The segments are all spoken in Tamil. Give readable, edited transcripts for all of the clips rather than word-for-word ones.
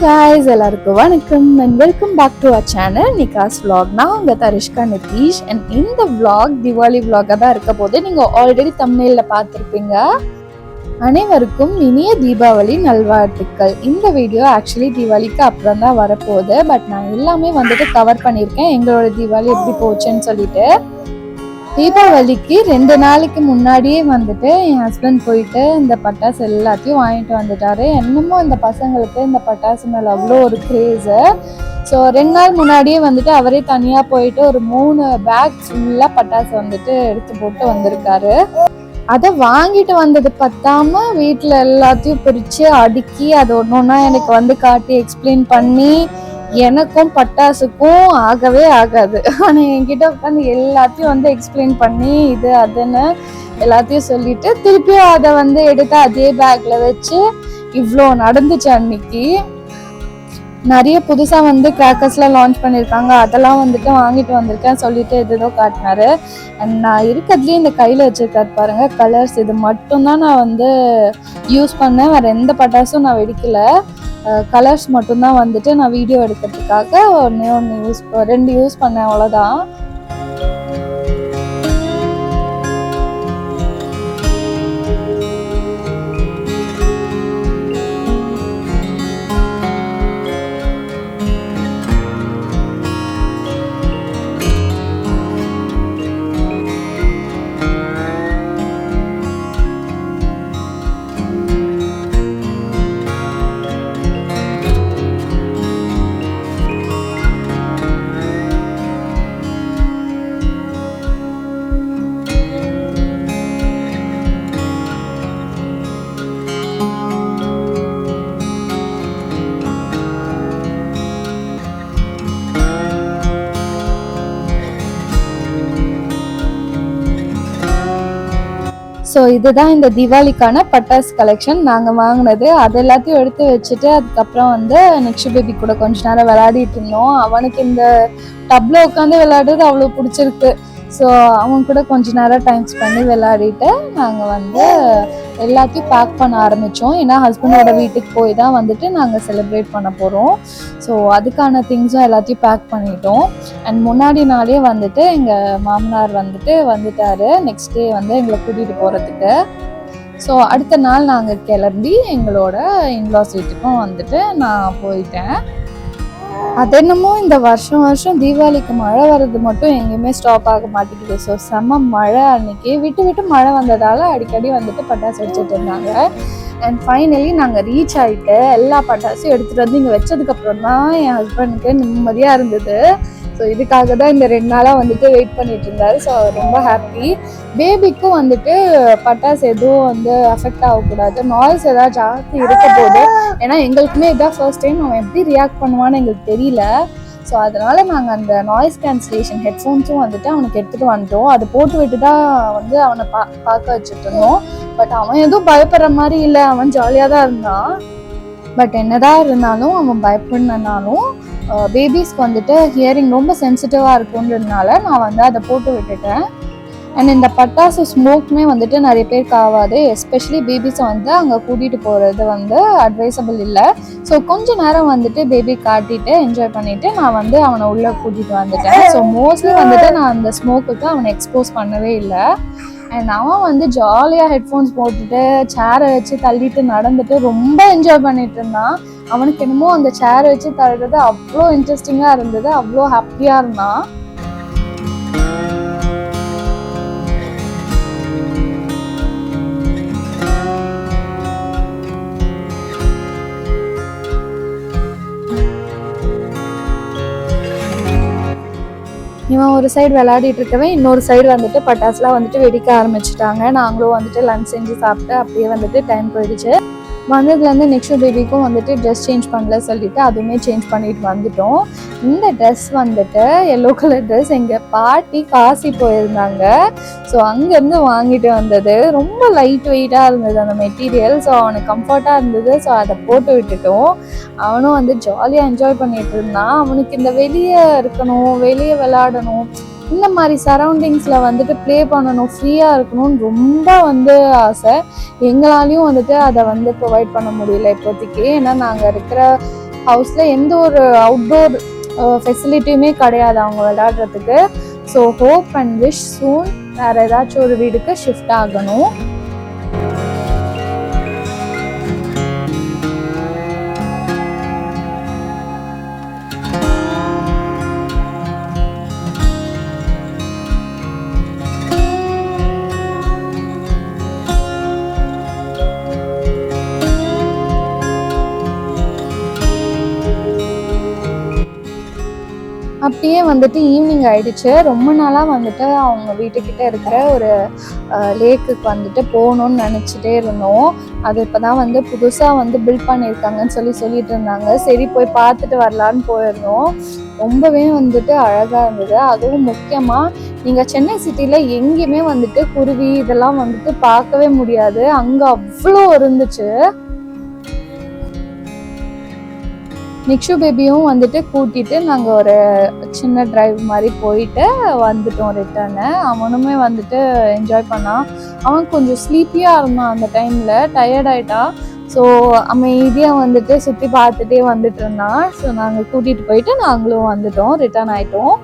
guys, எல்லாருக்கும் வணக்கம் and welcome back to our channel Nika's vlog. நான் உங்க தரிஷ்கா நிதிஷ் and இந்த vlog திவாலி vlog-ஆ தான் இருக்க போது. நீங்க ஆல்ரெடி thumbnail-ல பார்த்திருப்பீங்க. அனைவருக்கும் இனிய தீபாவளி நல்வாழ்த்துக்கள். இந்த வீடியோ ஆக்சுவலி தீபாவளிக்கு அப்புறம் தான் வரப்போகுது. பட் நான் எல்லாமே வந்துட்டு கவர் பண்ணியிருக்கேன் எங்களோட தீபாவளி எப்படி போச்சுன்னு சொல்லிட்டு. தீபாவளிக்கு 2 நாளைக்கு முன்னாடியே வந்துட்டு என் ஹஸ்பண்ட் போயிட்டு இந்த பட்டாசு எல்லாத்தையும் வாங்கிட்டு வந்துட்டாரு. என்னமோ இந்த பசங்களுக்கு இந்த பட்டாசு மேலே அவ்வளோ ஒரு கிரேஸு. ஸோ 2 நாள் முன்னாடியே வந்துட்டு அவரே தனியாக போயிட்டு ஒரு 3 பேக் ஃபுல்லாக பட்டாசு வந்துட்டு எடுத்து போட்டு வந்திருக்காரு. அதை வாங்கிட்டு வந்தது பத்தாம வீட்டில் எல்லாத்தையும் பிரித்து அடுக்கி அதை ஒன்று ஒன்றா எனக்கு வந்து காட்டி எக்ஸ்பிளைன் பண்ணி எனக்கும் பட்டாசுக்கும் ஆகவே ஆகாது. ஆனால் என்கிட்ட உட்காந்து எல்லாத்தையும் வந்து எக்ஸ்பிளைன் பண்ணி இது அதுன்னு எல்லாத்தையும் சொல்லிட்டு திருப்பியும் அதை வந்து எடுத்து அதே பேக்ல வச்சு இவ்வளோ நடந்துச்சு. அன்னைக்கு நிறைய புதுசாக வந்து கிராக்கர்ஸ்லாம் லான்ச் பண்ணியிருக்காங்க, அதெல்லாம் வந்துட்டு வாங்கிட்டு வந்திருக்கேன் சொல்லிட்டு எதோ காட்டினாரு. அண்ட் நான் இருக்கிறதுலேயே இந்த கையில் வச்சுருக்காரு பாருங்க கலர்ஸ், இது மட்டும்தான் நான் வந்து யூஸ் பண்ணேன். வேறு எந்த பட்டாசும் நான் வெடிக்கலை. கலர்ஸ் மட்டும்தான் வந்துட்டு நான் வீடியோ எடுக்கிறதுக்காக ஒன்று 2 யூஸ் பண்ணேன், அவ்வளோதான். ஸோ இதுதான் இந்த தீபாவளிக்கான பட்டாசு கலெக்ஷன் நாங்கள் வாங்கினது. அது எல்லாத்தையும் எடுத்து வச்சுட்டு அதுக்கப்புறம் வந்து நெக்ஸ்ட் பேபி கூட கொஞ்ச நேரம் விளையாடிட்டு இருந்தோம். அவனுக்கு இந்த டப்பில் உட்காந்து விளையாடுறது அவ்வளோ பிடிச்சிருக்கு. ஸோ அவங்க கூட கொஞ்ச நேரம் டைம் ஸ்பெண்ட் பண்ணி விளையாடிட்டு நாங்கள் வந்து எல்லாத்தையும் பேக் பண்ண ஆரம்பித்தோம். ஏன்னா ஹஸ்பண்டோட வீட்டுக்கு போய் தான் வந்துட்டு நாங்கள் செலிப்ரேட் பண்ண போகிறோம். ஸோ அதுக்கான திங்ஸும் எல்லாத்தையும் பேக் பண்ணிட்டோம். அண்ட் முன்னாடி நாளே வந்துட்டு எங்கள் மாமனார் வந்துட்டாரு நெக்ஸ்ட் டே வந்து எங்களை கூட்டிகிட்டு போகிறதுக்கு. ஸோ அடுத்த நாள் நாங்கள் கிளம்பி எங்களோட இன்லாஸ் வீட்டுக்கும் வந்துட்டு நான் போயிட்டேன். அது என்னமோ இந்த வருஷம் தீபாவளிக்கு மழை வர்றது மட்டும் எங்கேயுமே ஸ்டாப் ஆக மாட்டேங்குது. ஸோ செம்ம மழை அன்னைக்கு விட்டு மழை வந்ததால் அடிக்கடி வந்துட்டு பட்டாசு வச்சுட்டு இருந்தாங்க. அண்ட் ஃபைனலி நாங்கள் ரீச் ஆகிட்டு எல்லா பட்டாசும் எடுத்துகிட்டு வந்து இங்கே வச்சதுக்கப்புறம் தான் என் ஹஸ்பண்டுக்கு நிம்மதியாக இருந்தது. ஸோ இதுக்காக தான் இந்த 2 நாளாக வந்துட்டு வெயிட் பண்ணிட்டு இருந்தாரு. ஸோ ரொம்ப ஹாப்பி. பேபிக்கும் வந்துட்டு பட்டாசு எதுவும் வந்து அஃபெக்ட் ஆகக்கூடாது, நாய்ஸ் ஏதாவது ஜாஸ்தி இருக்க போது. ஏன்னா எங்களுக்குமே இதான் ஃபர்ஸ்ட் டைம், அவன் எப்படி ரியாக்ட் பண்ணுவான்னு எங்களுக்கு தெரியல. ஸோ அதனால் நாங்கள் அந்த நாய்ஸ் கேன்சலேஷன் ஹெட்ஃபோன்ஸும் வந்துட்டு அவனுக்கு எடுத்துகிட்டு வந்துட்டோம். அது போட்டு விட்டு தான் வந்து அவனை பார்க்க வச்சுட்டு இருந்தோம். பட் அவன் எதுவும் பயப்படுற மாதிரி இல்லை, அவன் ஜாலியாக தான் இருந்தான். பட் என்னதான் இருந்தாலும் அவன் பயப்படனாலும் பேபிஸ்க்கு வந்துட்டு ஹியரிங் ரொம்ப சென்சிட்டிவாக இருக்குன்றதுனால நான் வந்து அதை போட்டு விட்டுட்டேன். அண்ட் இந்த பட்டாசு ஸ்மோக்குமே வந்துட்டு நிறைய பேருக்கு ஆகாது, எஸ்பெஷலி பேபிஸை வந்து அங்கே கூட்டிகிட்டு போகிறது வந்து அட்வைசபிள் இல்லை. ஸோ கொஞ்ச நேரம் வந்துட்டு பேபி காட்டிட்டு என்ஜாய் பண்ணிவிட்டு நான் வந்து அவனை உள்ளே கூட்டிகிட்டு வந்துட்டேன். ஸோ மோஸ்ட்லி வந்துட்டு நான் அந்த ஸ்மோக்குக்கு அவனை எக்ஸ்போஸ் பண்ணவே இல்லை. அண்ட் அவன் வந்து ஜாலியாக ஹெட்ஃபோன்ஸ் போட்டுட்டு சேரை வச்சு தள்ளிட்டு நடந்துட்டு ரொம்ப என்ஜாய் பண்ணிட்டு இருந்தான். அவனுக்கு என்னமோ அந்த சேரை வச்சு தள்ளுறது அவ்வளோ இன்ட்ரெஸ்டிங்காக இருந்தது, அவ்வளோ ஹாப்பியாக இருந்தான். இவன் ஒரு சைடு விளையாடிட்டு இருக்கவே இன்னொரு சைடு வந்துட்டு பட்டாசுலாம் வந்துட்டு வெடிக்க ஆரம்பிச்சுட்டாங்க. நாங்களும் வந்துட்டு லஞ்ச் செஞ்சு சாப்பிட்டு அப்படியே வந்துட்டு டைம் போயிடுச்சு. வந்ததுலேருந்து நெக்ஸ்ட் பேபிக்கும் வந்துட்டு ட்ரெஸ் சேஞ்ச் பண்ணல சொல்லிட்டு அதுவுமே சேஞ்ச் பண்ணிட்டு வந்துட்டோம். இந்த ட்ரெஸ் வந்துட்டு எல்லோ கலர் ட்ரெஸ் எங்கள் பாட்டி காசி போயிருந்தாங்க. ஸோ அங்கேருந்து வாங்கிட்டு வந்தது. ரொம்ப லைட் வெயிட்டாக இருந்தது அந்த மெட்டீரியல். ஸோ அவனுக்கு கம்ஃபர்ட்டாக இருந்தது. ஸோ அதை போட்டு விட்டுட்டோம். அவனும் வந்து ஜாலியாக என்ஜாய் பண்ணிட்டு இருந்தான். அவனுக்கு இந்த வெளியே இருக்கணும், வெளியே விளையாடணும், இந்த மாதிரி சரௌண்டிங்ஸில் வந்துட்டு ப்ளே பண்ணணும், ஃப்ரீயாக இருக்கணும்னு ரொம்ப வந்து ஆசை. எங்களாலையும் வந்துட்டு அதை வந்து ப்ரொவைட் பண்ண முடியல இப்போதைக்கு. ஏன்னா நாங்கள் இருக்கிற ஹவுஸில் எந்த ஒரு அவுட்டோர் ஃபெசிலிட்டியுமே கிடையாது அவங்க விளையாடுறதுக்கு. ஸோ ஹோப் அண்ட் விஷ் சூன் வேறு ஏதாச்சும் ஒரு வீடுக்கு ஷிஃப்ட் ஆகணும். அப்படியே வந்துட்டு ஈவினிங் ஆயிடுச்சு. ரொம்ப நாளாக வந்துட்டு அவங்க வீட்டுக்கிட்ட இருக்கிற ஒரு லேக்குக்கு வந்துட்டு போகணுன்னு நினச்சிட்டே இருந்தோம். அது இப்போ தான் வந்து புதுசாக வந்து பில்ட் பண்ணியிருக்காங்கன்னு சொல்லிட்டு இருந்தாங்க. சரி போய் பார்த்துட்டு வரலான்னு போயிருந்தோம். ரொம்பவே வந்துட்டு அழகாக இருந்தது. அதுவும் முக்கியமாக நீங்கள் சென்னை சிட்டியில் எங்கேயுமே வந்துட்டு குருவி இதெல்லாம் வந்துட்டு பார்க்கவே முடியாது. அங்கே அவ்வளோ இருந்துச்சு. நிக்ஷு பேபியும் வந்துட்டு கூட்டிட்டு நாங்கள் ஒரு சின்ன டிரைவ் மாதிரி போயிட்டு வந்துட்டோம் ரிட்டர்னு. அவனுமே வந்துட்டு என்ஜாய் பண்ணான். அவன் கொஞ்சம் ஸ்லீப்பியாக இருந்தான் அந்த டைமில், டயர்ட் ஆகிட்டான். ஸோ அமைதியாக வந்துட்டு சுற்றி பார்த்துட்டே வந்துட்டு இருந்தான். ஸோ நாங்கள் கூட்டிகிட்டு போயிட்டு நாங்களும் வந்துட்டோம், ரிட்டர்ன் ஆகிட்டோம்.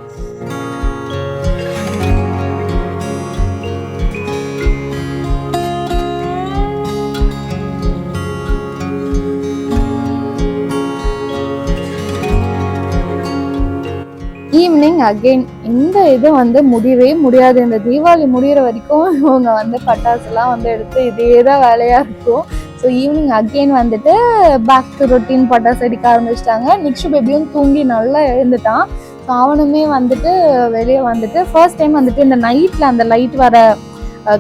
ஈவினிங் அகெயின் இந்த இது வந்து முடியவே முடியாது. இந்த தீபாவளி முடிகிற வரைக்கும் இவங்க வந்து பட்டாசுலாம் வந்து எடுத்து இதே தான் வேலையாக இருக்கும். ஸோ ஈவினிங் அகெயின் வந்துட்டு பேக் டு ரொட்டீன் பட்டாசு அடிக்க ஆரம்பிச்சிட்டாங்க. நிக்ஷு பேபியும் தூங்கி நல்லா எழுந்துட்டான். ஸோ அவனுமே வந்துட்டு வெளியே வந்துட்டு ஃபர்ஸ்ட் டைம் வந்துட்டு இந்த நைட்டில் அந்த லைட் வர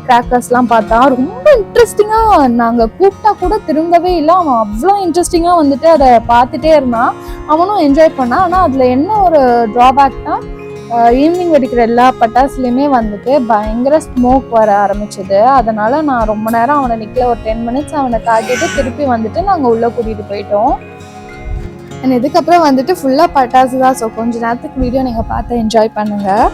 கிராக்கர்ஸ்லாம் பார்த்தா ரொம்ப இன்ட்ரெஸ்டிங்காக, நாங்கள் கூப்பிட்டா கூட திரும்பவே இல்லை. அவன் அவ்வளோ இன்ட்ரெஸ்டிங்காக வந்துட்டு அதை பார்த்துட்டே இருந்தான். அவனும் என்ஜாய் பண்ணான். ஆனால் அதில் என்ன ஒரு ட்ராபேக்னா ஈவினிங் வெடிக்கிற எல்லா பட்டாசுலேயுமே வந்துட்டு பயங்கர ஸ்மோக் வர ஆரம்பிச்சது. அதனால் நான் ரொம்ப நேரம் அவனை நிற்கல. ஒரு 10 minutes அவனை காட்டிட்டு திருப்பி வந்துட்டு நாங்கள் உள்ளே கூட்டிகிட்டு போயிட்டோம். அண்ட் இதுக்கப்புறம் வந்துட்டு ஃபுல்லாக பட்டாசு தான். ஸோ கொஞ்சம் நேரத்துக்கு வீடியோ நீங்கள் பார்த்து என்ஜாய் பண்ணுங்கள்.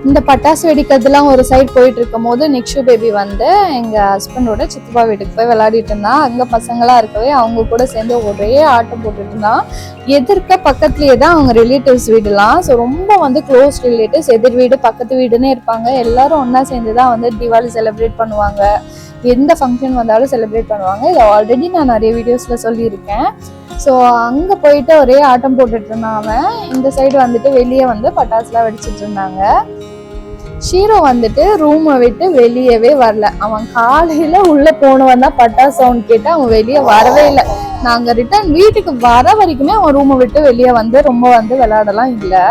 இந்த பட்டாசு வெடிக்கிறதுலாம் ஒரு சைட் போயிட்டு இருக்கும் போது நிக்ஷு பேபி வந்து எங்கள் ஹஸ்பண்டோட சித்தப்பா வீட்டுக்கு போய் விளையாடிட்டு இருந்தான். அங்கே பசங்களாம் இருக்கவே அவங்க கூட சேர்ந்து ஒரே ஆட்டம் போட்டுட்டு இருந்தான். எதிர்க்க பக்கத்துலேயே தான் அவங்க ரிலேட்டிவ்ஸ் வீடுலாம். ஸோ ரொம்ப வந்து க்ளோஸ் ரிலேட்டிவ்ஸ், எதிர் வீடு பக்கத்து வீடுன்னே இருப்பாங்க. எல்லாரும் ஒன்றா சேர்ந்து தான் வந்து தீபாவளி செலிப்ரேட் பண்ணுவாங்க. எந்த ஃபங்க்ஷன் வந்தாலும் செலிப்ரேட் பண்ணுவாங்க. இதை ஆல்ரெடி நான் நிறைய வீடியோஸில் சொல்லியிருக்கேன். ஸோ அங்கே போயிட்டு ஒரே ஆட்டம் போட்டுட்டு இருந்தான் அவன். இந்த சைடு வந்துட்டு வெளியே வந்து பட்டாசுலாம் வெடிச்சிட்டு இருந்தாங்க. ஷீரோ வந்துட்டு ரூமை விட்டு வெளியவே வரல. அவன் காலையில உள்ள போனவன் தான் பட்டாசு சவுண்ட் கேட்டு அவன் வெளியே வரவே இல்லை. நாங்க ரிட்டர்ன் வீட்டுக்கு வர வரைக்குமே அவன் ரூமை விட்டு வெளியே வந்து ரொம்ப வந்து விளையாடலாம் இல்லை.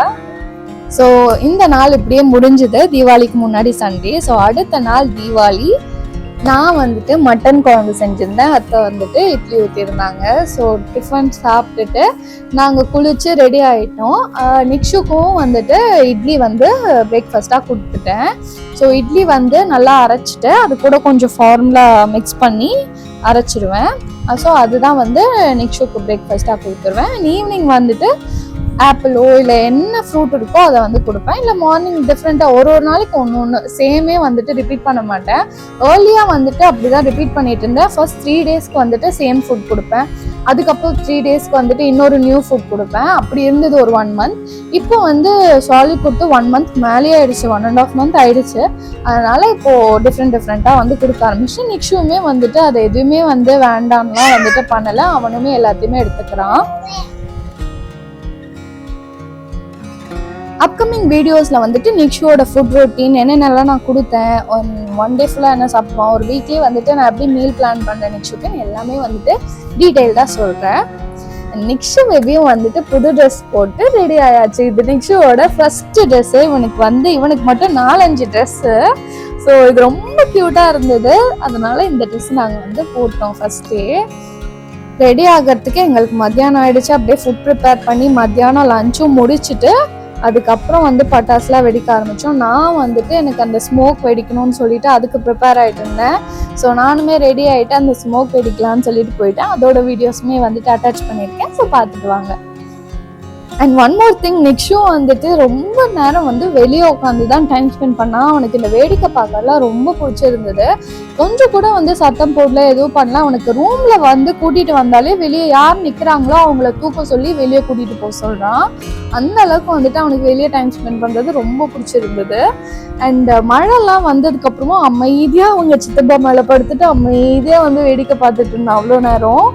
ஸோ இந்த நாள் இப்படியே முடிஞ்சுது, தீபாவளிக்கு முன்னாடி சண்டே. ஸோ அடுத்த நாள் தீபாவளி. நான் வந்துட்டு மட்டன் குழம்பு செஞ்சுருந்தேன், அத்தை வந்துட்டு இட்லி ஊற்றிருந்தாங்க. ஸோ டிஃபன் சாப்பிட்டுட்டு நாங்கள் குளிச்சு ரெடி ஆகிட்டோம். நிக்ஷுக்கும் வந்துட்டு இட்லி வந்து பிரேக்ஃபாஸ்ட்டாக கொடுத்துட்டேன். ஸோ இட்லி வந்து நல்லா அரைச்சிட்டு அது கூட கொஞ்சம் ஃபார்முலா மிக்ஸ் பண்ணி அரைச்சிடுவேன். ஸோ அதுதான் வந்து நிக்ஷுக்கு பிரேக்ஃபாஸ்ட்டாக கொடுத்துருவேன். ஈவினிங் வந்துட்டு ஆப்பிளோ இல்லை என்ன ஃப்ரூட் இருக்கோ அதை வந்து கொடுப்பேன். இல்லை மார்னிங் டிஃப்ரெண்ட்டாக ஒரு நாளைக்கு ஒன்று சேமே வந்துட்டு ரிப்பீட் பண்ண மாட்டேன். ஏர்லியாக வந்துட்டு அப்படி தான் ரிப்பீட் பண்ணிட்டு இருந்தேன். ஃபர்ஸ்ட் 3 டேஸ்க்கு வந்துட்டு சேம் ஃபுட் கொடுப்பேன். அதுக்கப்புறம் 3 டேஸ்க்கு வந்துட்டு இன்னொரு நியூ ஃபுட் கொடுப்பேன். அப்படி இருந்தது ஒரு 1 மந்த். இப்போ வந்து சாலிட் கொடுத்து 1 மந்த் மேலேயே ஆயிடுச்சு, 1.5 மந்த் ஆயிடுச்சு. அதனால இப்போ டிஃப்ரெண்ட்டாக வந்து கொடுக்க ஆரம்பிச்சு. நிக்ஷுவுமே வந்துட்டு அதை எதுவுமே வந்து வேண்டாம்லாம் வந்துட்டு பண்ணலை, அவனுமே எல்லாத்தையுமே எடுத்துக்கிறான். அப்கமிங் வீடியோஸில் வந்துட்டு நிக்ஷுவோட ஃபுட் ரொட்டீன் என்னென்னலாம் நான் கொடுத்தேன், ஒன் டே ஃபுல்லாக என்ன சாப்பிடுவோம், ஒரு வீக்லி வந்துட்டு நான் எப்படி மீல் பிளான் பண்ணுறேன் நிக்ஷுக்குன்னு எல்லாமே வந்துட்டு டீட்டெயில்டாக சொல்கிறேன். நிக்ஷு பேபியும் வந்துட்டு புது ட்ரெஸ் போட்டு ரெடி ஆயாச்சு. இது நிக்ஷுவோட ஃபர்ஸ்ட் ட்ரெஸ்ஸு. இவனுக்கு மட்டும் 4-5 ட்ரெஸ்ஸு. ஸோ இது ரொம்ப க்யூட்டாக இருந்தது. அதனால இந்த ட்ரெஸ் நாங்கள் வந்து போட்டோம். ஃபர்ஸ்டே ரெடி ஆகிறதுக்கு எங்களுக்கு மத்தியானம் ஆயிடுச்சு. அப்படியே ஃபுட் ப்ரிப்பேர் பண்ணி மத்தியானம் லஞ்சும் முடிச்சுட்டு அதுக்கப்புறம் வந்து பட்டாசுலாம் வெடிக்க ஆரம்பித்தோம். நான் வந்துட்டு எனக்கு அந்த ஸ்மோக் வெடிக்கணும்னு சொல்லிட்டு அதுக்கு ப்ரிப்பேர் ஆகிட்டு இருந்தேன். ஸோ நானுமே ரெடி ஆகிட்டு அந்த ஸ்மோக் வெடிக்கலான்னு சொல்லிட்டு போயிட்டேன். அதோட வீடியோஸுமே வந்துட்டு அட்டாச் பண்ணியிருக்கேன். ஸோ பார்த்துட்டு வாங்க. அண்ட் ஒன் மோர் திங், நிக்ஷும் வந்துட்டு ரொம்ப நேரம் வந்து வெளியே உட்காந்து தான் டைம் ஸ்பெண்ட் பண்ணால். அவனுக்கு இந்த வேடிக்கை பார்க்கலாம் ரொம்ப பிடிச்சிருந்தது. கொஞ்சம் கூட வந்து சத்தம் போடல, எதுவும் பண்ணல. அவனுக்கு ரூமில் வந்து கூட்டிகிட்டு வந்தாலே வெளியே யார் நிற்கிறாங்களோ அவங்கள தூக்க சொல்லி வெளியே கூட்டிகிட்டு போக சொல்கிறான். அந்த அளவுக்கு வந்துட்டு அவனுக்கு வெளியே டைம் ஸ்பெண்ட் பண்ணுறது ரொம்ப பிடிச்சிருந்தது. அண்ட் மழைலாம் வந்ததுக்கப்புறமா அமைதியாக அவங்க சித்தப்பா மேலே படுத்துட்டு அமைதியாக வந்து வேடிக்கை பார்த்துட்டு இருந்தான் அவ்வளோ நேரம்.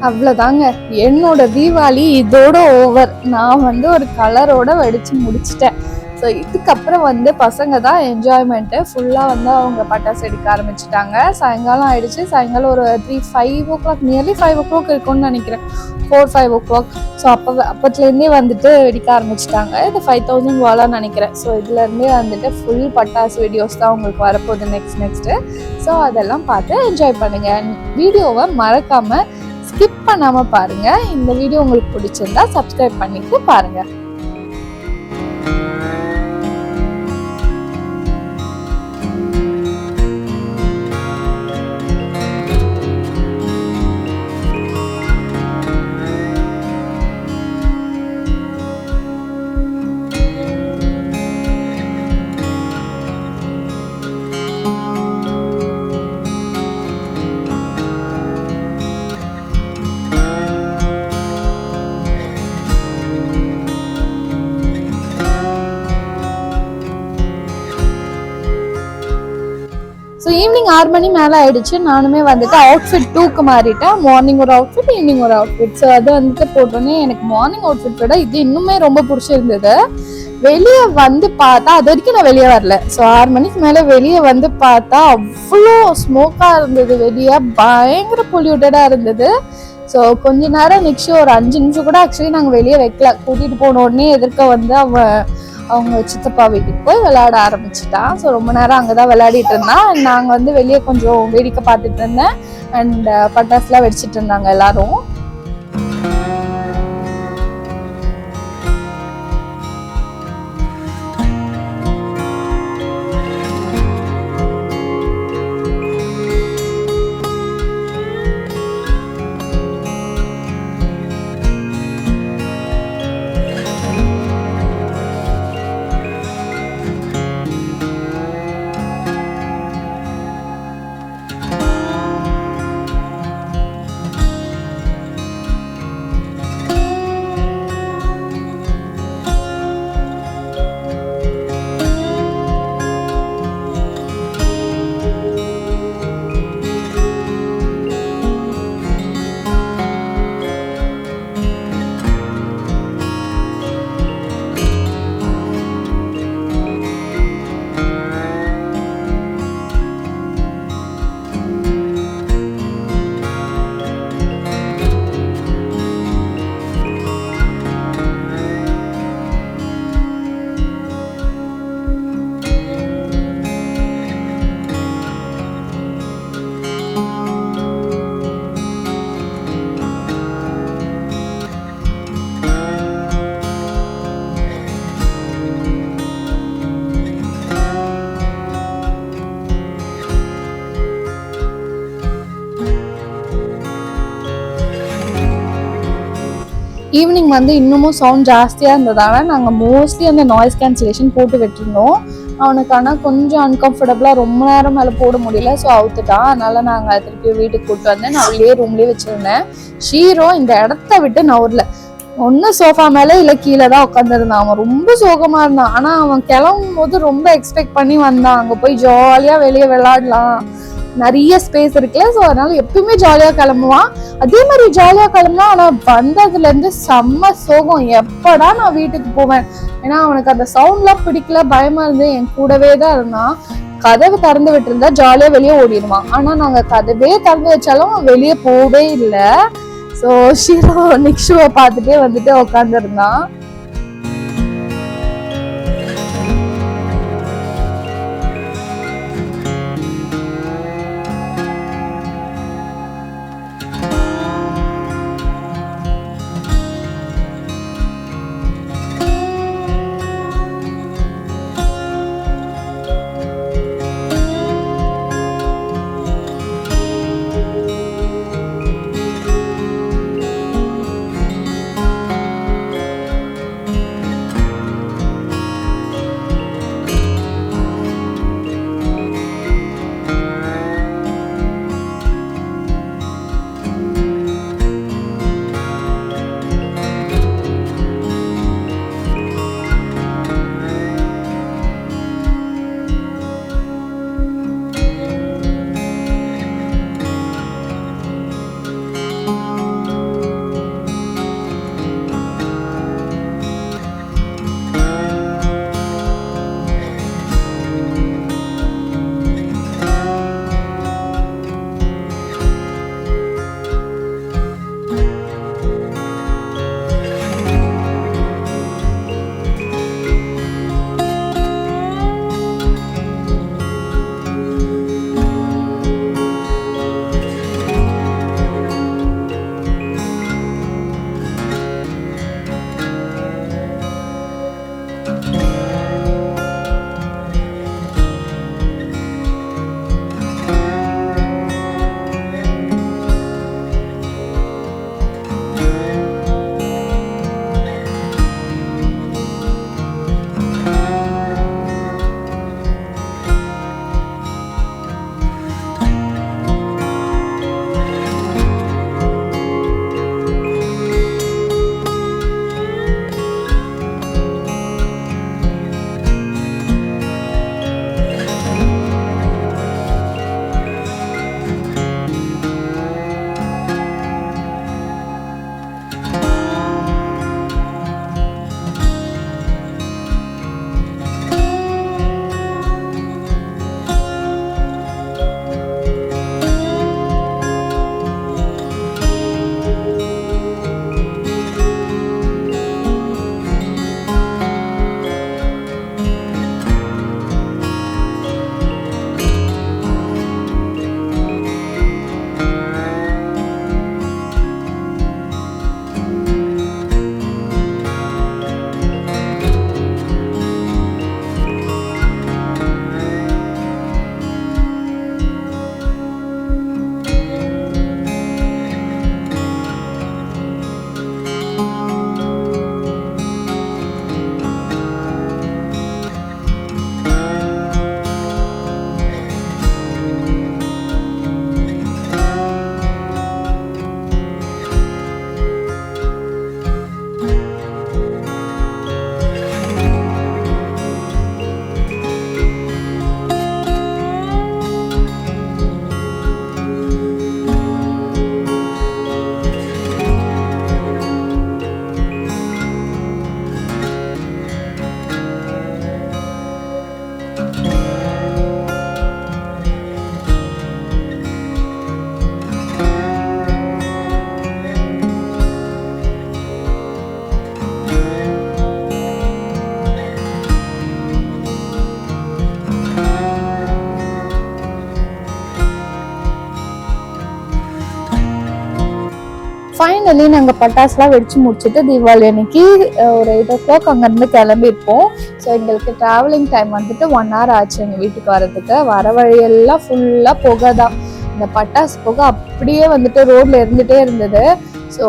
அவ்வளோதாங்க, என்னோட தீபாவளி இதோட ஓவர். நான் வந்து ஒரு கலரோட வெடிச்சு முடிச்சிட்டேன். ஸோ இதுக்கப்புறம் வந்து பசங்க தான் என்ஜாய்மெண்ட்டு. ஃபுல்லாக வந்து அவங்க பட்டாசு வெடிக்க ஆரம்பிச்சிட்டாங்க. சாயங்காலம் ஆயிடுச்சு. சாயங்காலம் ஒரு 5 o'clock, நியர்லி 5 o'clock இருக்கும்னு நினைக்கிறேன், 4-5 o'clock. ஸோ அப்பத்துலேருந்தே வந்துட்டு வெடிக்க ஆரம்பிச்சிட்டாங்க. இது 5000 வாலான்னு நினைக்கிறேன். ஸோ இதுலேருந்தே வந்துட்டு ஃபுல் பட்டாசு வீடியோஸ் தான் உங்களுக்கு வரப்போகுது நெக்ஸ்ட்டு. ஸோ அதெல்லாம் பார்த்து என்ஜாய் பண்ணுங்கள். வீடியோவை மறக்காமல் ஸ்கிப் பண்ணாமல் பாருங்கள். இந்த வீடியோ உங்களுக்கு பிடிச்சிருந்தா சப்ஸ்கிரைப் பண்ணிட்டு பாருங்கள். ஸோ ஈவினிங் 6 மணி மேலே ஆயிடுச்சு. நானுமே வந்துட்டு அவுட்ஃபிட் 2க்கு மாறிட்டேன். மார்னிங் ஒரு அவுட்ஃபிட், ஈவினிங் ஒரு அவுட்ஃபிட். ஸோ அது வந்துட்டு போட்டோன்னே எனக்கு மார்னிங் அவுட்ஃபிட் விட இது இன்னுமே ரொம்ப பிடிச்சிருந்தது. வெளியே வந்து பார்த்தா, அது வரைக்கும் நான் வெளியே வரல. ஸோ 6 மணிக்கு மேலே வெளியே வந்து பார்த்தா அவ்வளோ ஸ்மோக்காக இருந்தது. வெளியே பயங்கர பொல்யூட்டடாக இருந்தது. ஸோ கொஞ்ச நேரம் நிக்ஷு ஒரு 5 நிமிஷம் கூட ஆக்சுவலி நாங்கள் வெளியே வைக்கல. கூட்டிகிட்டு போன உடனே எதிர்க்க வந்து அவன் அவங்க சித்தப்பா வீட்டுக்கு போய் விளையாட ஆரம்பிச்சிட்டான். ஸோ ரொம்ப நேரம் அங்கதான் விளையாடிட்டு இருந்தான். நாங்க வந்து வெளியே கொஞ்சம் வேடிக்கை பார்த்துட்டு இருந்தேன். அண்ட் பட்டாசுலாம் வெடிச்சிட்டு இருந்தாங்க எல்லாரும். ஈவினிங் வந்து இன்னமும் சவுண்ட் ஜாஸ்தியாக இருந்ததால நாங்கள் மோஸ்ட்லி அந்த நாய்ஸ் கேன்சலேஷன் போட்டு விட்டுருந்தோம். அவனுக்கு ஆனால் கொஞ்சம் அன்கம்ஃபர்டபுளாக ரொம்ப நேரம் மேலே போட முடியல. ஸோ அவுத்துட்டான். அதனால நாங்கள் திருப்பி வீட்டுக்கு கூப்பிட்டு வந்தேன். நான் உள்ளே ரூம்லேயே வச்சுருந்தேன். ஷீரோ இந்த இடத்த விட்டு நவுரில் ஒன்றும் சோஃபா மேலே இல்லை கீழே தான் உட்காந்துருந்தான். அவன் ரொம்ப சோகமாக இருந்தான். ஆனால் அவன் கிளம்பும் போது ரொம்ப எக்ஸ்பெக்ட் பண்ணி வந்தான். அங்கே போய் ஜாலியாக வெளியே விளையாடலாம், நிறைய ஸ்பேஸ் இருக்குல்ல. ஸோ அதனால எப்பயுமே ஜாலியாக கிளம்புவான். அதே மாதிரி ஜாலியாக கிளம்புவான். ஆனால் வந்ததுலேருந்து செம்ம சோகம். எப்படா நான் வீட்டுக்கு போவேன்? ஏன்னா அவனுக்கு அந்த சவுண்ட்லாம் பிடிக்கல, பயமா இருந்து என் கூடவே தான் இருந்தான். கதவு திறந்து விட்டுருந்தா ஜாலியாக வெளியே ஓடிடுவான். ஆனால் நாங்கள் கதவே திறந்து வச்சாலும் வெளியே போகவே இல்லை. ஸோ ஷீரோ நிக்ஷுவை பார்த்துட்டே வந்துட்டு உட்காந்துருந்தான். ஃபைனலி நாங்கள் பட்டாசுலாம் வெடிச்சு முடிச்சுட்டு தீபாவளி அன்னைக்கு ஒரு 8 o'clock அங்கேருந்து கிளம்பியிருப்போம். ஸோ எங்களுக்கு ட்ராவலிங் டைம் வந்துட்டு 1 hour ஆச்சு எங்கள் வீட்டுக்கு வரதுக்கு. வர வழியெல்லாம் ஃபுல்லாக புகை தான். இந்த பட்டாசு புகை அப்படியே வந்துட்டு ரோட்ல இருந்துகிட்டே இருந்தது. ஸோ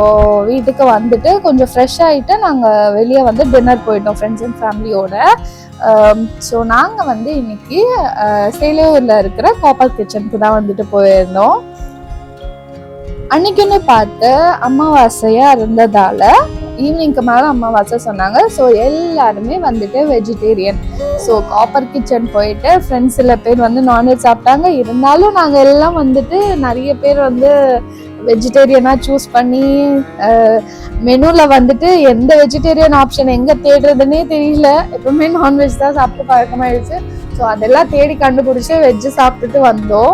வீட்டுக்கு வந்துட்டு கொஞ்சம் ஃப்ரெஷ் ஆகிட்டு நாங்கள் வெளியே வந்து டின்னர் போயிட்டோம் ஃப்ரெண்ட்ஸ் அண்ட் ஃபேமிலியோட. ஸோ நாங்கள் வந்து இன்னைக்கு சேலையூரில் இருக்கிற காப்பர் கிச்சனுக்கு தான் வந்துட்டு போயிருந்தோம். அன்னைக்குன்னு பார்த்து அமாவாசையா இருந்ததால ஈவினிங்க்கு மேலே அமாவாசை சொன்னாங்க. ஸோ எல்லாருமே வந்துட்டு வெஜிடேரியன். ஸோ காப்பர் கிச்சன் போயிட்டு ஃப்ரெண்ட்ஸ் சில பேர் வந்து நான்வெஜ் சாப்பிட்டாங்க. இருந்தாலும் நாங்கள் எல்லாம் வந்துட்டு நிறைய பேர் வந்து வெஜிடேரியனாக சூஸ் பண்ணி மெனுவில் வந்துட்டு எந்த வெஜிடேரியன் ஆப்ஷன் எங்கே தேடுறதுன்னே தெரியல. எப்பவுமே நான்வெஜ் தான் சாப்பிட்டு பழக்கமாயிடுச்சு. ஸோ அதெல்லாம் தேடி கண்டுபிடிச்சி வெஜ்ஜு சாப்பிட்டுட்டு வந்தோம்.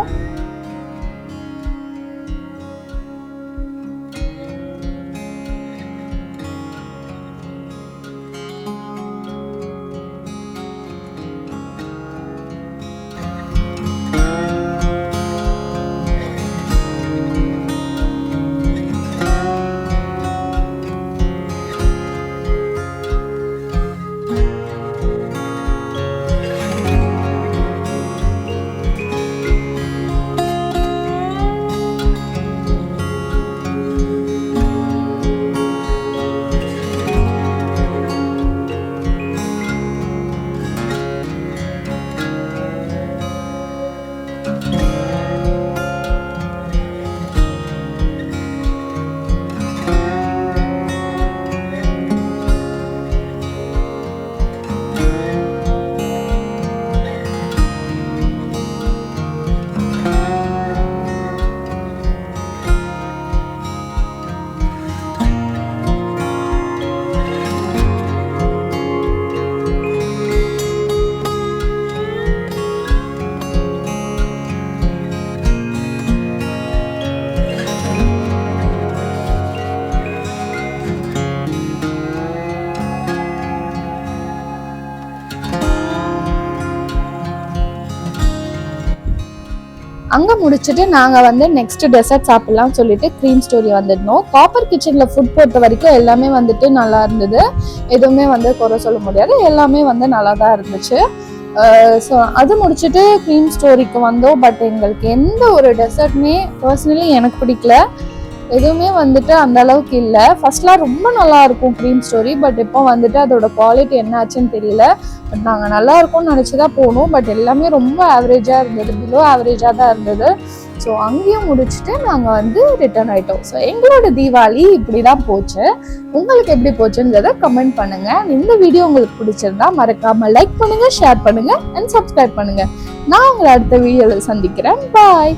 அங்கே முடிச்சுட்டு நாங்கள் வந்து நெக்ஸ்ட் டெசர்ட் சாப்பிட்லாம் சொல்லிட்டு க்ரீம் ஸ்டோரி வந்துடணும். காப்பர் கிச்சனில் ஃபுட் பொறுத்த வரைக்கும் எல்லாமே வந்துட்டு நல்லா இருந்தது. எதுவுமே வந்து குறை சொல்ல முடியாது. எல்லாமே வந்து நல்லா தான் இருந்துச்சு. ஸோ அது முடிச்சுட்டு க்ரீம் ஸ்டோரிக்கு வந்தோம். பட் எங்களுக்கு எந்த ஒரு டெசர்ட்மே பர்சனலி எனக்கு பிடிக்கல. எதுவுமே வந்துட்டு அந்த அளவுக்கு இல்லை. ஃபர்ஸ்ட்லாம் ரொம்ப நல்லா இருக்கும் க்ரீம் ஸ்டோரி. பட் இப்போ வந்துட்டு அதோட குவாலிட்டி என்ன ஆச்சுன்னு தெரியல. பட் நாங்கள் நல்லா இருக்கும்னு நினச்சி தான் போனோம். பட் எல்லாமே ரொம்ப ஆவரேஜாக இருந்தது, பிலோ ஆவரேஜாக தான் இருந்தது. ஸோ அங்கேயும் முடிச்சுட்டு நாங்கள் வந்து ரிட்டர்ன் ஆகிட்டோம். ஸோ எங்களோட தீபாவளி இப்படி தான் போச்சு. உங்களுக்கு எப்படி போச்சுன்றதை கமெண்ட் பண்ணுங்கள். இந்த வீடியோ உங்களுக்கு பிடிச்சிருந்தா மறக்காமல் லைக் பண்ணுங்கள், ஷேர் பண்ணுங்கள் அண்ட் சப்ஸ்கிரைப் பண்ணுங்கள். நான் உங்களை அடுத்த வீடியோவில் சந்திக்கிறேன். பாய்.